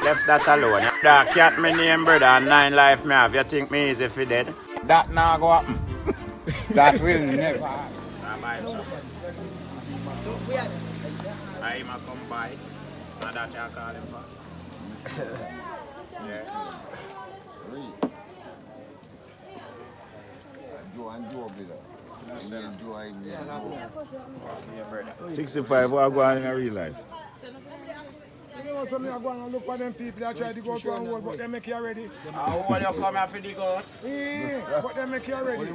Left that alone. That cat me name brother and 9 life me have. You think me easy for dead? That now go happen. That will never happen. I might come by. And that you call him for. Yeah. Joe and Joe, brother. 65, what go on in a real life? You know, some are going to look for them people that try to go to a wall, but they make you ready. How will you come here for the goat? Yeah, but they make you ready.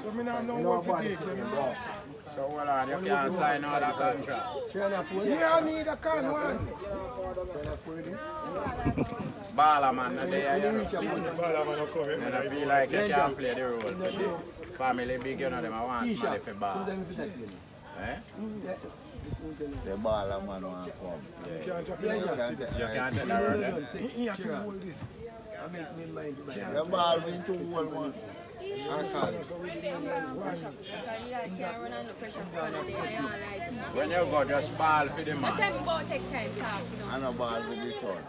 So me not know what to dig, you know. So hold on, you can't sign all that contract. Yeah, I need a can one. Baller man, no day you know. And I feel like you can't play the role. Family big, you know, them I want somebody for ball. Eh? The baller man want to come. You can't take You can't take that role. He have to hold this. The ball went to hold one. When you go, just ball for the man. And a ball with this one.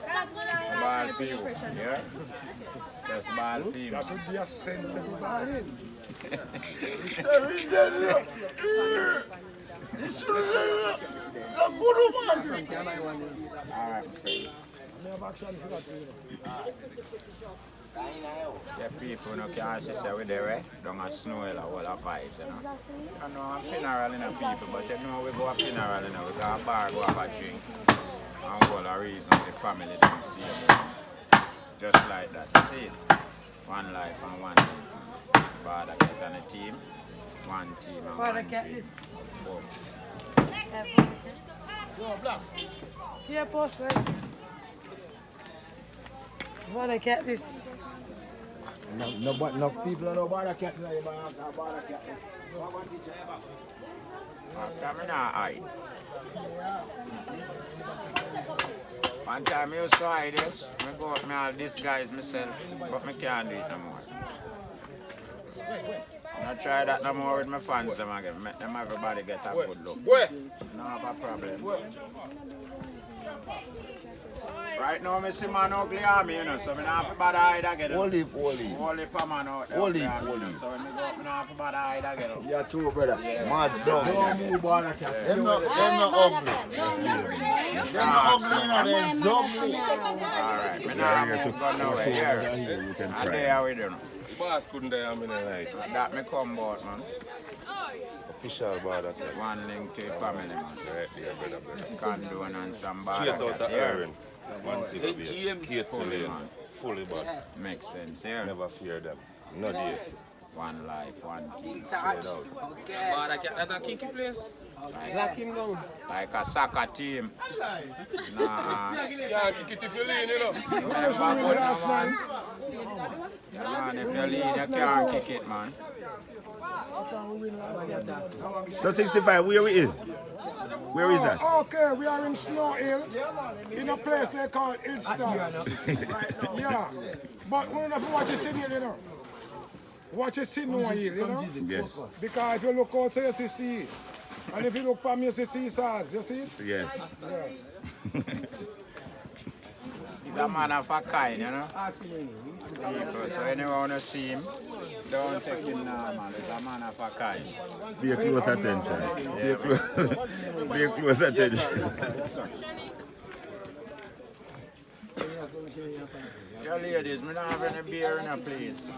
Ball for you, yeah? Just ball for you. That would be a sensible ball in. Yeah, people no can't say we there, don't have snow or all the vibes, you know. I know I'm funeral in a people, but you know we go a funeral in a, we go a bar, go have a drink. And all the reason the family don't see them. Just like that, you see it? One life and one team. Bawdacat and a team, one team and one team. Four. Yo, blacks. Yeah, boss, right? Bawdacat this. No, but enough people know Bawdacat now. You might have Bawdacat. I'm in our eye. One time I used to hide this, I go up and disguise myself, but I can't do it no more. I try that no more with my fans them again. Make them everybody get a good look. No have a problem. Right now, I see man ugly army, you know, so I don't have to bad hide again. Holy. Holy per man out there. Holy. So when I go up, I don't have to bad hide again. Yeah, true, brother. Mad dog. Don't move Bawdacat. They're not ugly. They're not ugly, you know, they're ugly. Alright, I now move go nowhere here. And there we do. Boss couldn't die a minute like That me come about, man. official Bawdacat. One link to family, man. Right there, brother. Condone and some Straight out Bawdacat, of yeah. iron. One thing of it. Kate Lane. Fully bad. Makes sense, yeah. Never fear them. No day. One life, one team, straight out. Bawdacat, that's a kinky place. Lock him down. Like a soccer team. Nah. Can't kick it if you lean, you know. Never good, no, man. Yeah, man, if you lead, you can't kick it, man. So 65, where we is? Where is that? Okay, we are in Snow Hill, in a place they call Hill Stars. Yeah, but we don't have to watch it in here, you know. Watch it in Snow Hill, you know. Yes. Because if you look outside, you see sea. And if you look from me, you see seesaws, you see it? Yes. Yeah. He's a man of a kind, you know. People, so anyone want to see him, don't take him normal. He's a man of a kind. Pay close attention. Pay close attention. Yo, ladies, me don't have any beer in a place.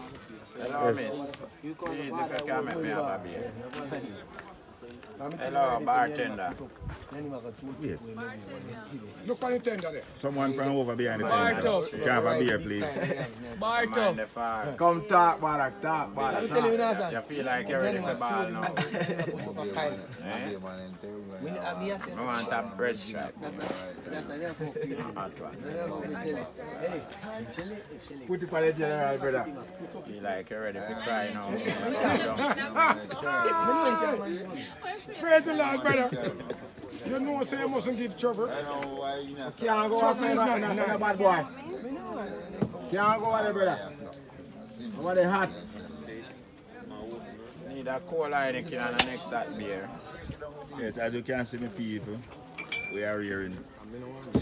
Hello, miss. Please, if you can make me have a beer. Hello, bartender. Wait. Look on the tender there. Someone from over behind the corner. Can I have a beer, please? Mind the fire. Come talk, Barak, talk, Barak. You feel like you're ready for ball now. Eh? I want a bread stripe. Hot one. Put it on the general, brother. Feel like you're ready to cry now. Praise the Lord, brother. You know, say you mustn't give trouble. I know why you not. Can't go off is not a bad boy. Can't go over there, brother. Over there hot. Need a cola in the and the next hot beer. Yes, as you can see, me people, we are here in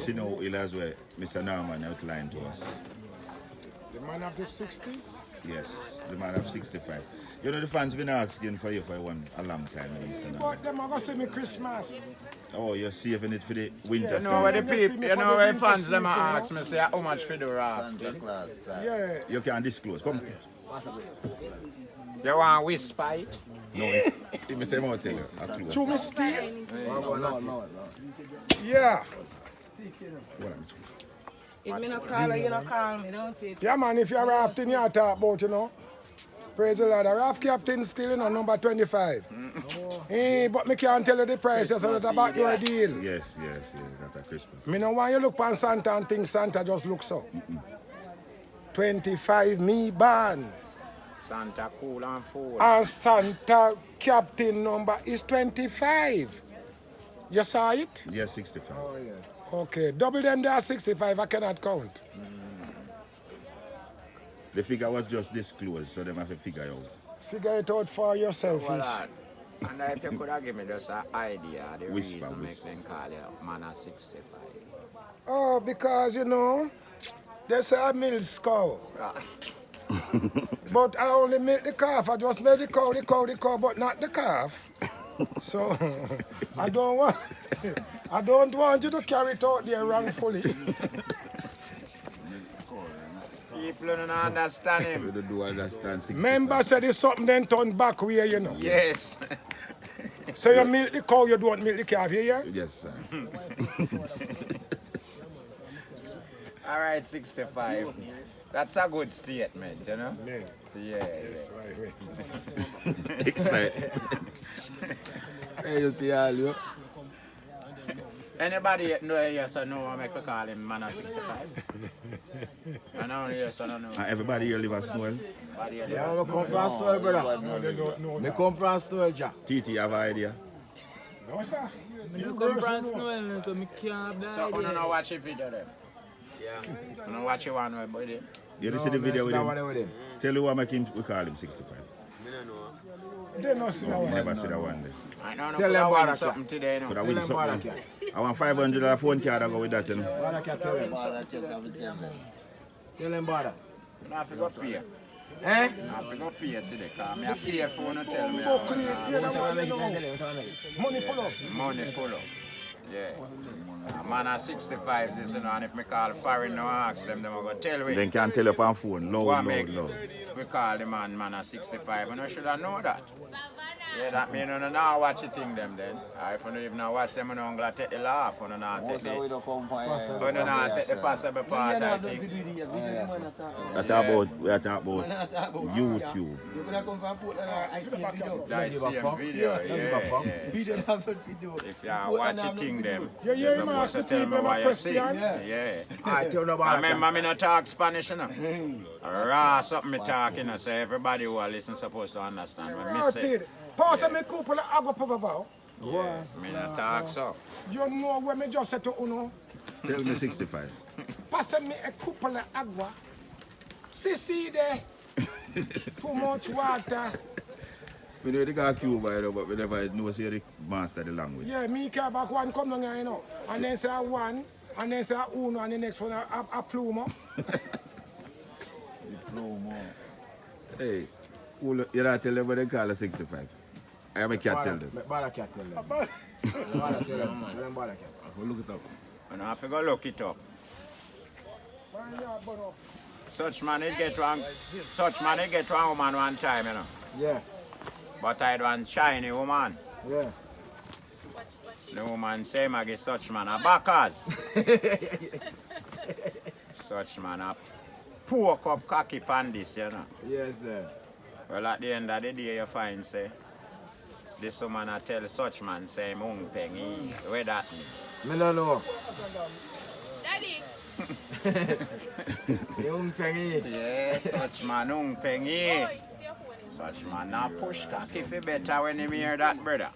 Sino Hill as well, Mr. Norman outlined to us. The man of the 60s? Yes, the man of 65. You know the fans been asking for you for a long time. But them are going to see me Christmas. Oh, you're saving it for the winter. You know where the people, you know where fans them ask me say how much for the rafting. Yeah. You can't disclose. Come. You want whisper it? No, if Mr. Mo tell you. I'll close. To me still? Yeah. If me not call her, you not call me, don't it? Yeah, man, if you're rafting, you talk about, you know. Praise the Lord. The raft captain still, you know, number 25. But me can't tell you the price, so that's about your deal. Yes, that's a Christmas. Me no want you look on Santa and think Santa just looks up. 25 me ban. Santa cool and full. And Santa captain number is 25. You saw it? Yes, 65. Oh, yeah. Okay, double them there 65, I cannot count. The figure was just disclosed, so they have to figure it out. Figure it out for yourself. Well, and if you could have given me just an idea, the reason make them call you man of 65. Oh, because, you know, they say I milk cow. But I only milk the calf. I just milk the cow, but not the calf. So, I don't want you to carry it out there wrongfully. People don't understand him. We do understand. Member said it's something then turn back where, you know. Yes. So you milk the cow, you don't milk the calf, you hear? Yes, sir. All right, 65. That's a good statement, you know? Yeah. Yes. Right. Excited. Hey, you see all you. Anybody know yes or no, I make we call him man of 65? I know yes or no. Everybody here live as well. Yeah, I come from store, brother. I come from store, Jack. TT have an idea. No, sir. I come from Snowell, so I can't have that So, you idea. don't watch the video then? Yeah. You don't watch the one with him? You didn't see the video with him? Tell you what make him, we call him 65. They don't see that We one. never see that one there. I don't know Tell if them I win Bawdacat. something today, no? Could I win something? I want $500 phone card, I go with that, you know. Bawdacat, tell him. Tell him, Bawdacat. You don't have to go pay. Eh? I have to go pay today, because I pay for no tell me. Money pull up. Money pull up. Yeah. A man at 65 this, you know, and if me call foreign now ask them, they're going to tell me. Then can tell you on phone, Go loud, and make loud, loud. we call the man at 65, and I should have known that. Yeah, that means you don't know watch the thing them then. Or if you don't even watch them, you don't going to take the laugh, you don't know take the... You don't know take the possible part, I think. We are talking about YouTube. You could have come from Portland or I see a video. That's the same video, yeah. Video that video. If you watch the thing them, Yeah, you're you supposed must to keep tell me them what a you see. question. Yeah. I tell them I Bawdacat. remember me not talk Spanish, you know. Raw something me talking, so everybody who are listening supposed to understand what me say. Rotted. Pass me couple of agua, por favor. Yeah, me not talk so. You know where me just said to Uno? Tell me 65. Pass me a couple of agua. See there. Too much water. We know the guy Cuba, you know, but we never know say the master the language. Yeah, me care back one come down here, you know. And then say a one, and then say a uno, and the next one a plumo. Hey, cool. You don't tell them what they call a 65. I can't tell them. Bawdacat, tell them. Bawdacat, tell them. Tell them Bawdacat. We'll look it up. You know, I have to go look it up. Such man, it get one woman one time, you know. Yeah, But I had one shiny woman. yeah. The woman say, I get such man a backers. Such man a poke up cocky pan this, you know. Yes, sir. Well, at the end of the day, you find, say, this woman a tell such man, say, mung pengy. Where that mean? Me don't know. Daddy. Young pengy. Yes, such man ung pengy. Such man now push cocky for better when him hear that, brother.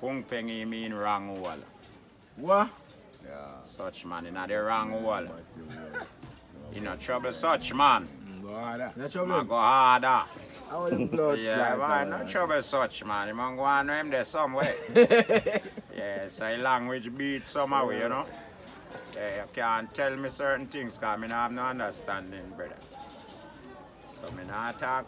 Ung pengy mean wrong wall. What? Such man in the wrong wall. You know trouble such man. No Man trouble. go harder. How the blood Yeah, fly man, no from trouble such man. He man go on him there somewhere. Yeah, so his language beat some way, you know. Yeah, you can't tell me certain things because I don't have no understanding, brother. So I not talk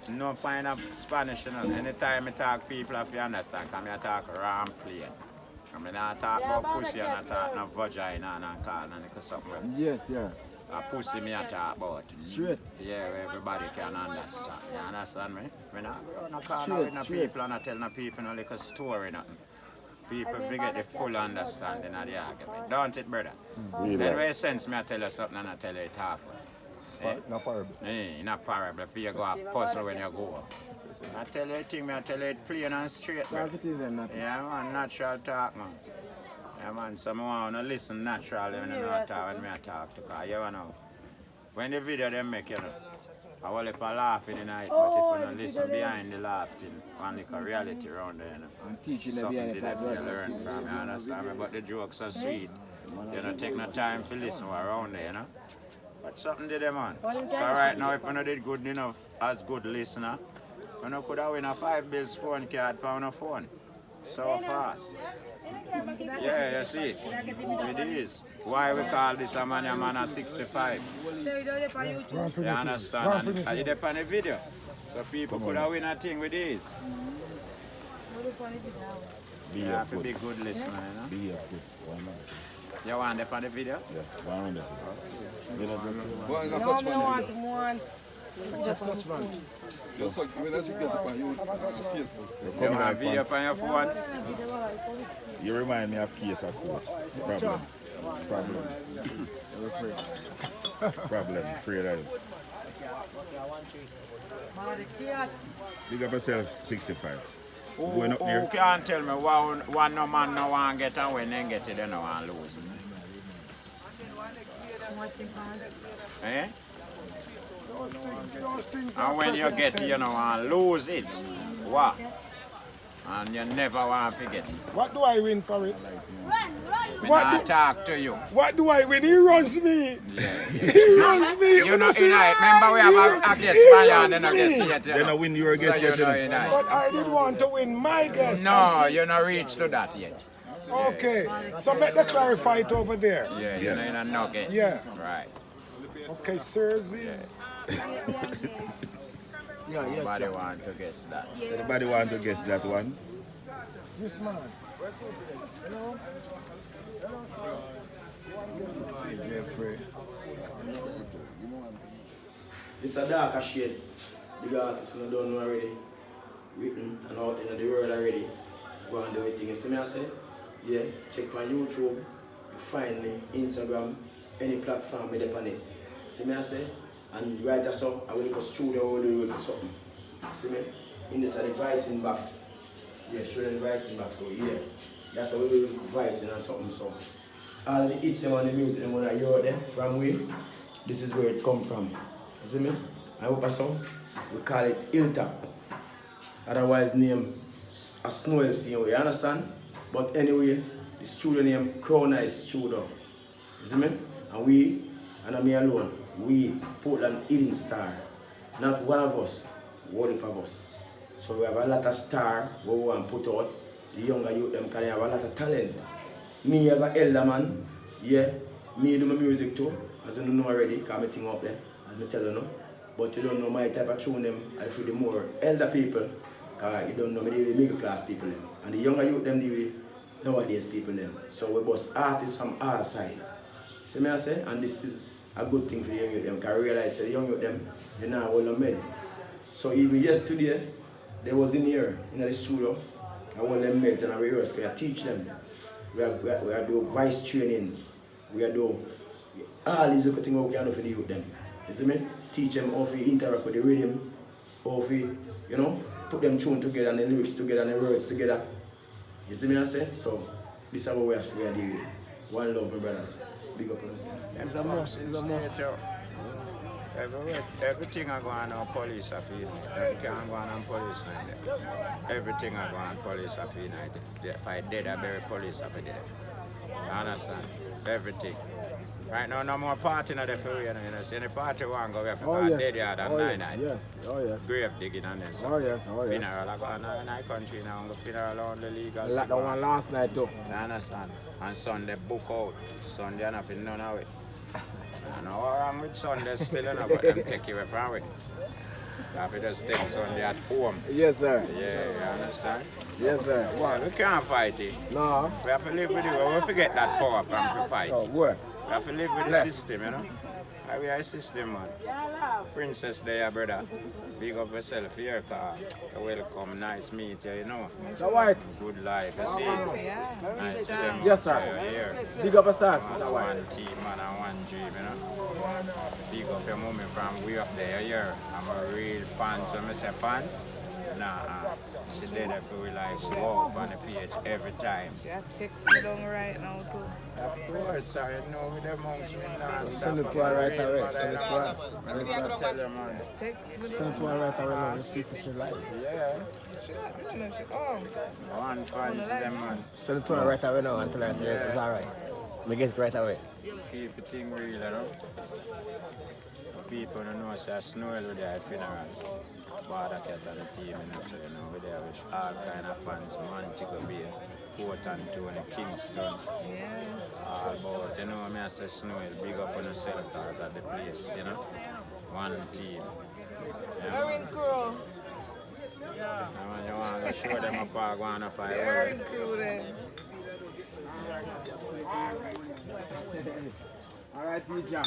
no kind of Spanish, you know. Anytime I talk people have to understand because I talk raw plain. I not talk about pussy and I talk no vagina and call and something. Yes, yeah. A pussy me I talk about. Straight. Yeah, where everybody can understand. You understand me? When I go no call with no people and I tell no people no little story nothing. People forget the full understanding of the argument. Don't it, brother? Then way sense me I tell you something and I tell you it half. Not parable. Not parable. If you go a puzzle when you go. I tell you a thing, I tell you it plain and straight. Yeah, man, natural talk, man. Yeah, man, so I want to listen naturally when I talk, when I talk to because you know, when the video they make, you know, I will laugh in the night, but if you don't listen behind the laughing, one like a reality around there, you know. And teaching them something behind that you learn from, you understand me? But the jokes are sweet. You don't take no time to listen around there, you know. But something did them, man. Because right now, if you did good enough as good listener, you could have win a 5 bills phone card on a phone. So fast. Yeah, you see, it is. Why we call this a man a 65? You understand? And it's on the video. So people could have win a thing with this. You have to be good listener, you know? Be a good one. You want it on the video? Yes, 100. Just like when I get up on you, Facebook. You want a video on your phone? You remind me of case of court. Problem. Afraid of it. Big up yourself, 65. Going up there. Who can't tell me one no man no want get and when they get it, they no want lose? Eh? Those things and when you get it, you know, and lose it. What? And you never want to forget it. What do I win for it? What talk to you? What do I win? He runs me. Yeah. He runs me. You know, remember we have a guest Spaniard and a guest yet. Then I win your guest yet. But I did want to win my guest. No, you not reach to that yet. Okay. So make the clarify it over there. Yeah, you know, in a nugget. Yeah. Right. Okay, sirs is. Nobody want to guess that. Anybody want to guess that one? Yes, man. It's a darker shades. The artists who don't know already. Written and out in the world already. Go and do everything. You see me I say? Yeah, check on YouTube. You find me, Instagram, any platform with on it. See me I say? And right a song, I will go studio or do something. See me? In this advising box. Yeah, student advising box. So yeah. That's how we will go voicing and something so. All the hits and the music and when I hear them from we, this is where it come from. You see me? I hope a song. We call it Hilltop. Otherwise name a Snow Scene, you understand? But anyway, the studio name Crown Ice Studio. You see me? And we, and me alone, we Portland Hidden Star. Not one of us, one of us. So we have a lot of stars we want to put out. The younger youth them can have a lot of talent. Me as an elder man, yeah, me do my music too, as you know already, because I think up there, as I tell you now. But you don't know my type of tune them, I feel the more elder people, because you don't know me the middle class people them. And the younger youth them deal with nowadays people them. So we both artists from our side. See me I say? And this is a good thing for the young youth them, because I realize the young youth them, they now hold the meds. So even yesterday, they was in here, in the studio, I want them meds and I rehearse, I teach them. We are doing voice training. We are doing all these little things we can do for the youth them. You see me? Teach them how to interact with the rhythm, how to, you know, put them tune together and the lyrics together and the words together. You see me I say? So this is how we are doing. One love, my brothers. Big up on us. It's a must. Everything I go on police are feeding. Everything I go on police night. Everything I go on police are feeding. If I dead, I bury police are dead. Understand? Everything. Right now, no more party in the for you know. See, any party one go there for Oh, yes. dead yard and Oh, nine yes. night. Yes. Oh, yes. Grave digging and then so. Oh, yes. Oh, yes. Funeral, I go in our country now, go funeral on the legal. Like the one last night, too. You understand? And Sunday book out. Sunday, nothing, none of it. I know what's wrong with Sunday still, you know, but them take you away from it. You have to just take Sunday at home. Yes, sir. Yeah, you understand? Yes, sir. Well, we can't fight it. No. We have to live with it. We forget that power from the fight. Oh, what? We have to live with the system, you know? We are a system, man. Princess there, brother. Big up yourself here, car. Welcome, nice meet you, you know. So what? Good life, you see? Nice them. Yes, sir. Here. Big up yourself. One team, man, and one dream, you know. Big up your mommy from way up there, here. I'm a real fan, so when I say fans, nah, she did it for like she walk on the page every time. She text me down right now too. Of course, I know with the amongst me now. Send it to her right away. Send it to her. I'm going to tell you, man. Text me Send it to her right away now. See if she like. Yeah. I don't know if she, oh. One fans them, man. Send it to her right away now and tell her it's alright. We get it right away. Keep the thing real, you know. People don't know, say snow with their funeral. Bawdacat and the team, you know, so you know, we there with all kind of fans, Montego Bay, Port Antonio, Kingston. Yeah. All about, you know, I say snow, big up on yourself cause at the place, you know. One team. Erin crew. You want to show them a park, one of five. Erin crew there. Alright, teacher.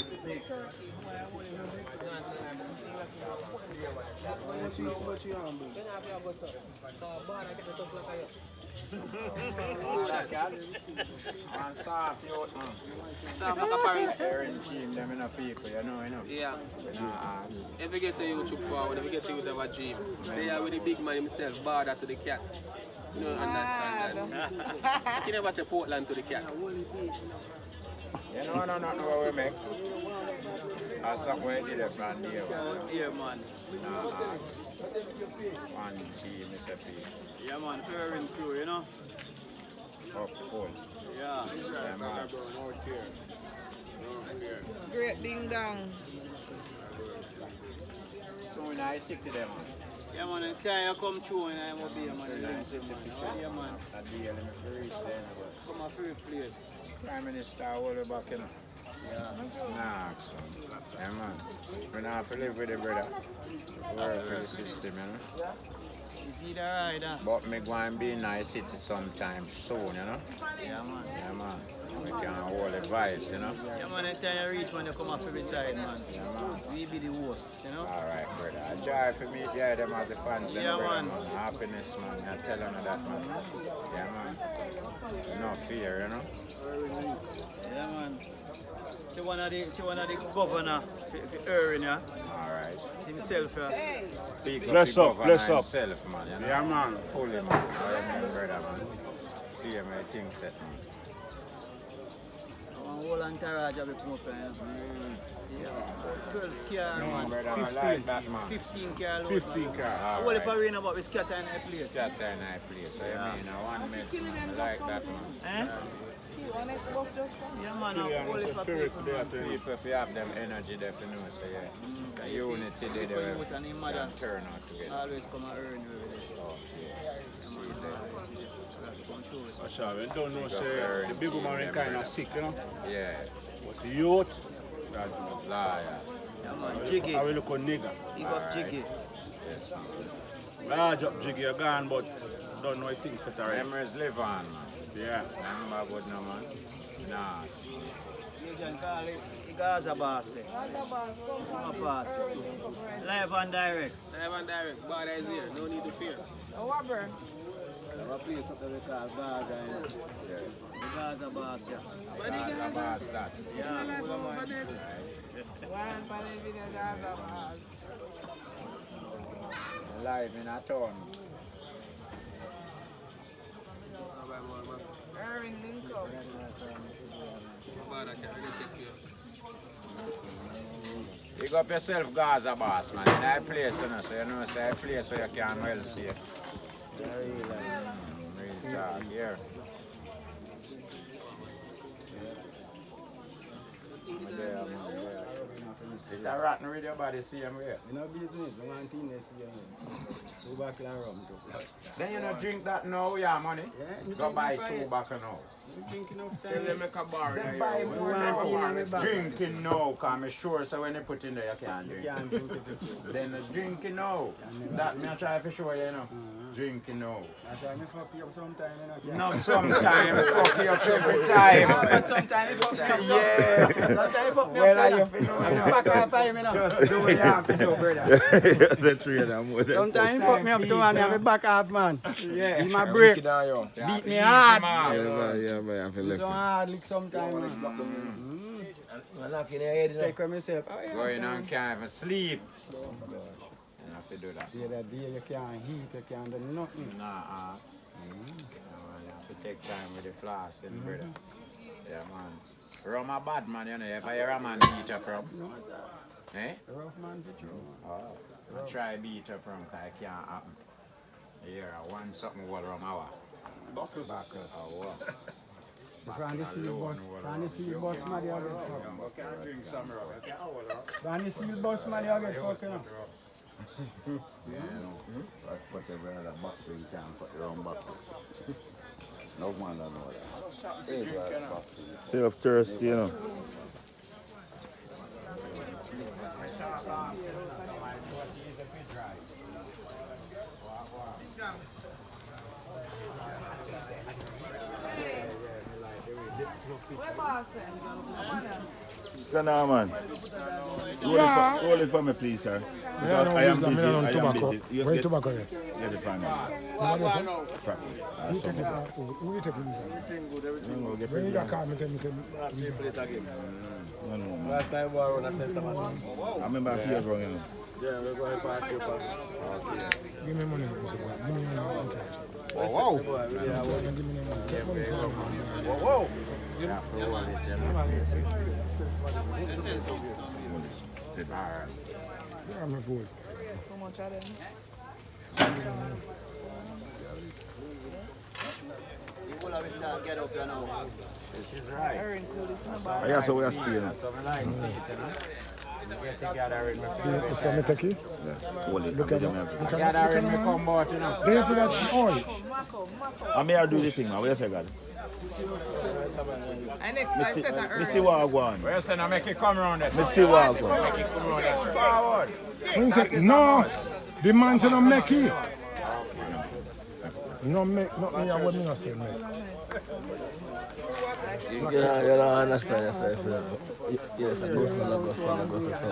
And soft youth, man. Erin team, them in a people, you know. Yeah. Nah, If you get to YouTube forward, if you get to YouTube have a dream, they are with the big man himself, Bawdacat to the cat. You don't understand that. You never say Portland to the cat. you know, no, what we make. That's something we did from there. Yeah, man. Nah, one team, Mr. P. Yeah, man. Erin crew, you know? Up full. Yeah. Yeah, man. Great ding dong. So when I stick to them, Yeah, man. The time you come through and I'm up here, man. when I stick to picture, Yeah, man. I deal in the reach there. Come a free place. Prime Minister, hold it back, you know. Nah, son. Yeah, man. We don't have to live with the brother. Work with the system, you know. Is he the rider? But me go and be in a city sometime soon, you know. Yeah, man. Yeah, man. We can hold the vibes, you know. Yeah, man. The time you reach, man, you come off every side, man. Yeah, man. We be the host, you know? All right, brother. I try for me there, them as the fans, them, Yeah, brother, man. Happiness, man. I tell you that, man. Yeah, man. No fear, you know. Yeah, man. See one of the governor for Erin, yeah? All right. Himself, yeah. Bless up, bless up. Himself, man. You know? Yeah, man. Fully, man. I mean, brother, man. See him, I think set, man. One whole entourage of the pump, yeah. 12 car, No, man. brother, I like that, man. 15 car. 15 cars. All All the right. arena, but we scatter in a place. Scatter in a place. So, I mean, one mix, man. I like that, man. Eh? One next bus just come. Yeah, man. All the people, man. People, if you have them energy, they can know, so yeah. The unity, they People will youth and him mother turn out together. always come and earn with it. Oh, yeah. See that. Come show us. Watch out, we don't know, say, the big woman kind of sick, you know. Yeah. But the youth, That's not lie. Yeah, man. Jiggy. I will look on nigga. Big up Jiggy. Yes. Large up Jiggy, you're gone, but don't know if things set already. Memories live on, man. Yeah. Remember about no, man? Nah. Agent call it the Gaza boss there. Come pass it. Live and direct. Live and direct. Bawdacat is here. No need to fear. Oh, what, bro? Have a place up there we call Gaza. The Gaza boss, yeah. Gaza boss, that. Yeah, full of money. One for the video Gaza boss. Live in a town. Erin link up. Bawdacat, really check you. Pick up yourself, Gaza boss, man. In that place, you know, so you know, it's a place where you can well see it. Real talk, here. It's a rotten with your body, same way. You know business, I want thing this year. Two buckle and rum too. Then you don't drink that now, yeah, money? Yeah, Go buy 2 buckle now. You drink enough time. Tell them make a bar Then there. buy yo. more now. Drinking now, because I'm sure so when you put in there, you can't drink. You can't drink it. Then drinking now. That me I try for sure, you know. Drinking now. That's why I fuck you up sometime, you know. Not sometime, fuck you up every time. But sometimes you fuck me up. Yeah. Sometimes you fuck me Well, up. you feel Back half time, you know. Just do what you have to do, brother. The three of them. Sometimes you fuck me up too and I have a back half, man. Yeah. It's my break. Beat me hard. Yeah, man, I feel left. So hard, look sometimes, man. I'm knocking your head, take care of myself. Oh, yeah, Going on can't even sleep. You have to do that. The other day you can't heat, you can't do nothing. Nah, ask. You have to take time with the floss, brother. Yeah, man. Rum a bad man, you know. If I hear a man beat up rum. No, sir. Eh? Rough man for you. Oh. I try beat up rum because it can't happen. Yeah, one something will rum hour. Buckle. Oh, wow. From the seal bus, man, you get fucked. Can't drink some rum. From the seal bus, man, you get fucked, you know. Put every other buckle, you can't put your own buckle. No man don't know that. Self-thirsty, you know. Where boss? Go now, man. Hold it for me, please, sir. Because I am busy. I am busy. You Where get tobacco here? the family. Properly. You take it out. Who you take it inside? When you got call me, tell me, say, No, man. Last time we were on a center, man. I remember a few years wrong, you know. Yeah, we're going to party. give me money. Give me money. Okay. Wow. Give me money. Whoa. Yeah, I'm a voice. How much are them? She's right. Erin cool, it's not Oh, bad. yeah, so we are still, you know. So I like see it, you know. Get together in my So me take it. Hold it. Look at Together in my combo, you know. They have that oil. I may do the thing, man. What you say, God? And next I set a Me see Erin. what I go on. Where you say now make it come around this? Me see what I go on. Make it come around this. Forward. When you say, no, the man said, no, make it. No, make, not me, I wouldn't say make. You don't understand yourself. Yes, I go so.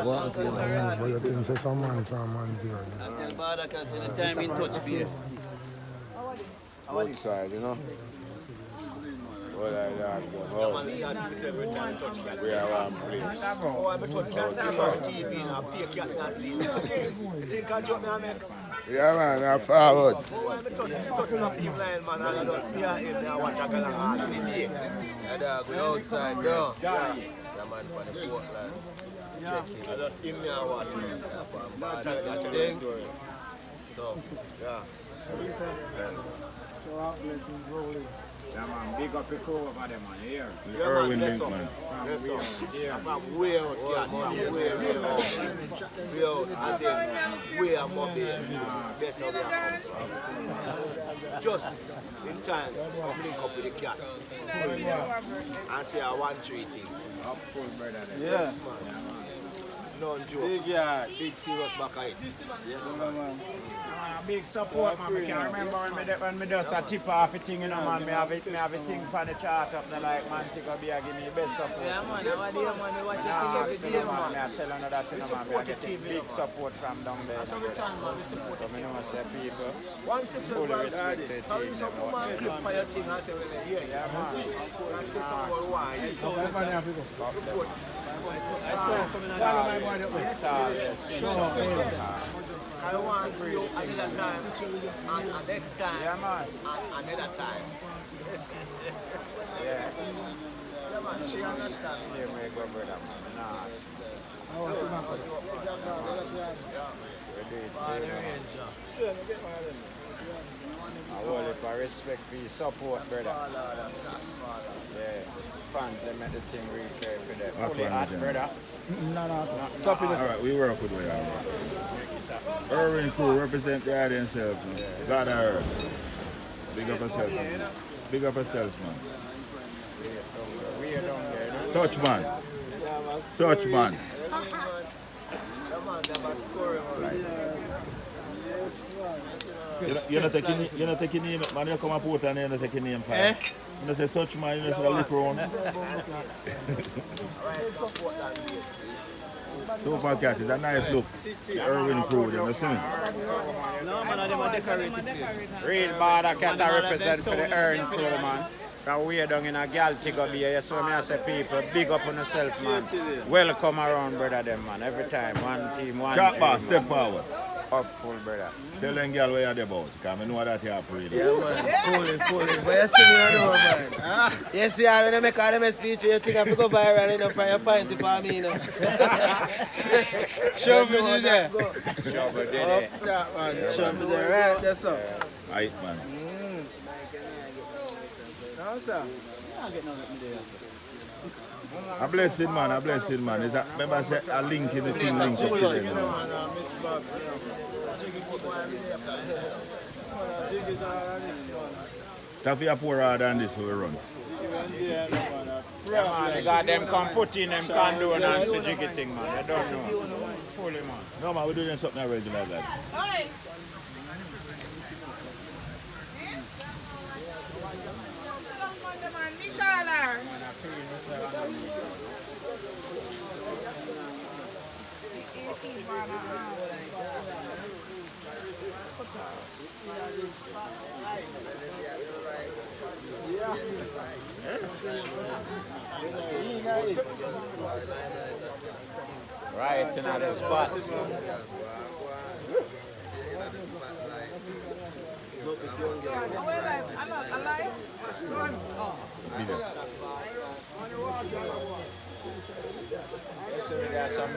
What? But you think say some man from man here. Tell Bawdacat say the time in touch beer. Outside, you know. What I have we are one place. Oh, I'm a touch cat on TV and I pay cat and see. You think I joke now, man? Yeah, man, I'm forward. Oh, I'm a touching up him line, man. I just pay him and watch a girl hard in the day. Yeah, dog, we outside, bro. Yeah, man, for the Portland. Check it. I just give me a watch. Bawdacat thing. So, Yeah. Yeah, man, big up the crew over there, man. Here. Yeah, man, bless up. Bless up. I'm from way out, cat. Way out. Way out. I say, way I'm up here. That's how we are come from. Just in time, I'm link up with the cat. And say I want treating. Up full, brother. Yes, man. No joke. Big yard, big serious back of it. Yes, man. Big support, man. I can remember when me just a tip off a thing, you know, man. Me have a thing for the chart up there, like, man, take a beer, give me best support. Yeah, man. Yes, man. We watch it every day, man. I tell you that, you know, man. I get big support from down there. That's every time, man. We support so I know say people once you fully respect the how you team. support, man, you look for your thing and say, well, yes. Yeah, man. I say something why. You support. I saw him coming out. I want to see you another time, and next time, yeah, man. and another time. Yeah. Yeah, man, so you understand? Yeah, we go, brother, man. Nah. I hold it for respect for your support, brother. Yeah, fans, they make the thing reach there for them. Fully hot, brother. No. Stop it. Alright, we work with it. Irving crew represent the audience self, man. God Irving. Big up yourself, man. Big up yourself, man. Such man. Such man. You're not taking name, man. You come and put and you're not taking name for it. You say such man, you just look around. So far, cat is a nice look. The Irving crew, you see me? No, man, I'm a decorator. Real Bawdacat represent for the Irving crew, man. Because we're down in a Galtic up here, you saw me I say people, big up on yourself, man. Welcome around, brother, them, man. Every time, one team, one Chat team. boss, step forward. Upful, brother. Tell them girl where you're about, because I know that you're pretty. Yeah, man, pulling. But you see me, I know, man. You see, when they make all them speech, you think I have to go viral enough for your pint for me, you know. Show me there. Show me there. Show me there, right? That's all. Right, man. No, sir. A blessed man. Is that, remember I said a link in the thing, link to kill him. Taffy a pour harder than this for we run. Yeah, man, they got them come put in them condone and so jiggy thing, man. I don't know. Fully, man. No, man, we're doing something regular like that. Right in the spot. Alive? So we got some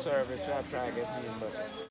service, so I'll try to get in, but